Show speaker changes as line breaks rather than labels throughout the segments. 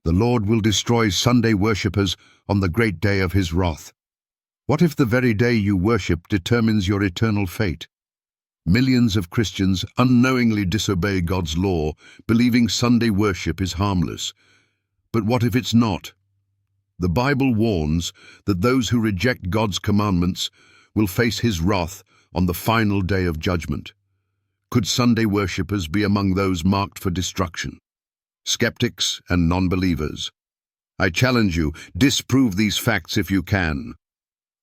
The Lord will destroy Sunday worshippers on the great day of his wrath. What if the very day you worship determines your eternal fate? Millions of Christians unknowingly disobey God's law, believing Sunday worship is harmless. But what if it's not? The Bible warns that those who reject God's commandments will face his wrath on the final day of judgment. Could Sunday worshippers be among those marked for destruction? Skeptics and non-believers, I challenge you, disprove these facts if you can.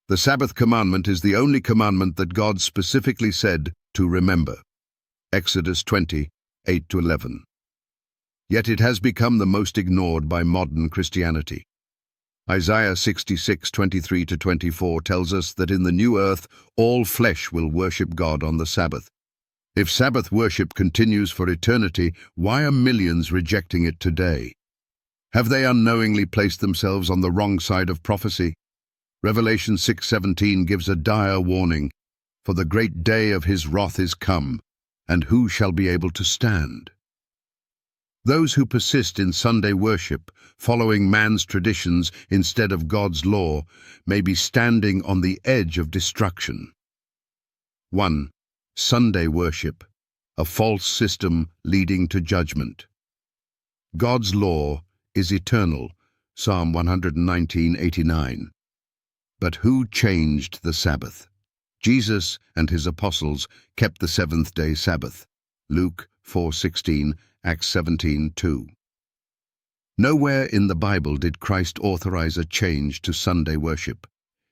The Sabbath commandment is the only commandment that God specifically said to remember. Exodus 20, 8-11. Yet it has become the most ignored by modern Christianity. Isaiah 66, 23-24 tells us that in the new earth all flesh will worship God on the Sabbath. If Sabbath worship continues for eternity, why are millions rejecting it today? Have they unknowingly placed themselves on the wrong side of prophecy? Revelation 6:17 gives a dire warning, "For the great day of his wrath is come, and who shall be able to stand?" Those who persist in Sunday worship, following man's traditions instead of God's law, may be standing on the edge of destruction. 1. Sunday worship, a false system leading to judgment. God's law is eternal, Psalm 119:89. But who changed the Sabbath? Jesus and his apostles kept the seventh-day Sabbath, Luke 4:16, Acts 17:2. Nowhere in the Bible did Christ authorize a change to Sunday worship.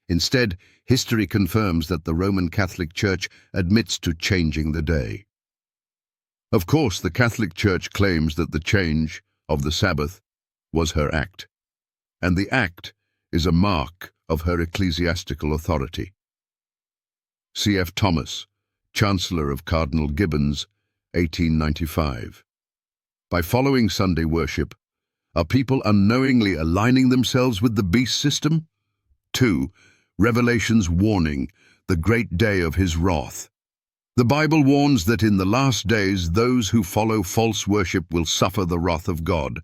Instead, history confirms that the Roman Catholic Church admits to changing the day. Of course, the Catholic Church claims that the change of the Sabbath was her act, and the act is a mark of her ecclesiastical authority. C.F. Thomas, Chancellor of Cardinal Gibbons, 1895. By following Sunday worship, are people unknowingly aligning themselves with the beast system? 2. Revelation's warning, the great day of his wrath. The Bible warns that in the last days those who follow false worship will suffer the wrath of God.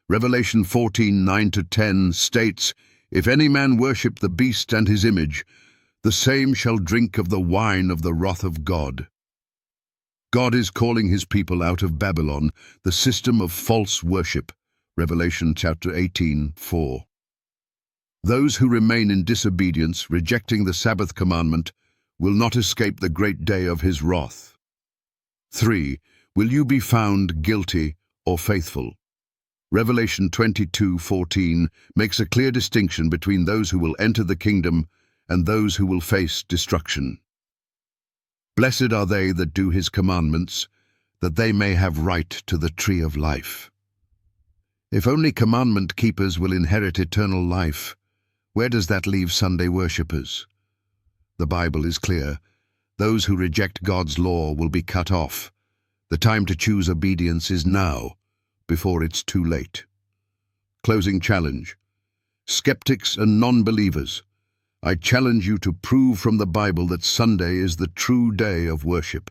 Revelation 14:9-10 states, "If any man worship the beast and his image, the same shall drink of the wine of the wrath of God." God is calling his people out of Babylon, the system of false worship. Revelation chapter 18:4. Those who remain in disobedience, rejecting the Sabbath commandment, will not escape the great day of his wrath. 3. Will you be found guilty or faithful? Revelation 22:14 makes a clear distinction between those who will enter the kingdom and those who will face destruction. Blessed are they that do his commandments, that they may have right to the tree of life. If only commandment keepers will inherit eternal life, where does that leave Sunday worshippers? The Bible is clear. Those who reject God's law will be cut off. The time to choose obedience is now, before it's too late. Closing challenge. Skeptics and non-believers, I challenge you to prove from the Bible that Sunday is the true day of worship.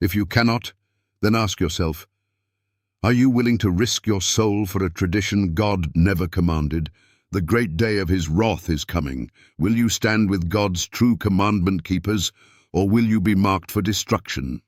If you cannot, then ask yourself, are you willing to risk your soul for a tradition God never commanded? The great day of his wrath is coming. Will you stand with God's true commandment keepers, or will you be marked for destruction?